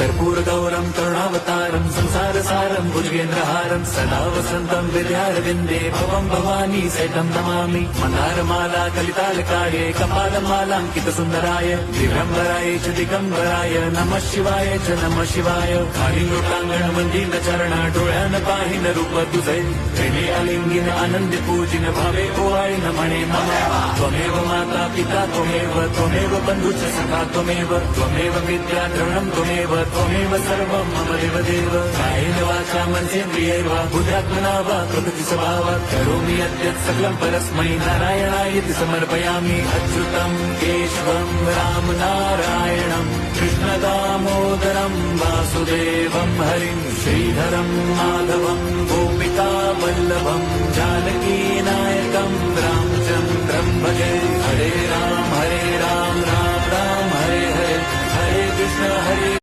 कर्पूर गौरम करुणावतारम संसार सारम भुजगेंद्रहारम सदा वसंतम विद्यारविंदे भवम भवानी सैतम नमामि मंदारमाला कलितालकाये कपालमालांकित सुंदराय दिगंबराय च दिगंबराय नमः शिवाय च नमः शिवाय खाली लोटांगण मंदिर चरण डोळ्यान पाहिन रूप तुझे प्रेमे अलिंगिन आनंद पूजिन भावे ओवाळीन म्हणे मम त्वमेव माता पिता त्वमेव बंधुच सखा त्वमेव विद्या द्रवणं त्वमेव सर्वं मम देवदेव कायेन वाचा मनसेन्द्रियैर् वा बुद्ध्यात्मना वा प्रकृति स्वभावात् करोमि यद्यत् सकलं परस्मै नारायणायति समर्पयामि अच्युतं केशवं राम नारायणं कृष्णदामोदरं वासुदेवं हरिं श्रीधरं माधवं गोपिका वल्लभं जानकी नायकं रामचन्द्रं भजे हरे राम राम राम हरे हरे हरे कृष्ण हरे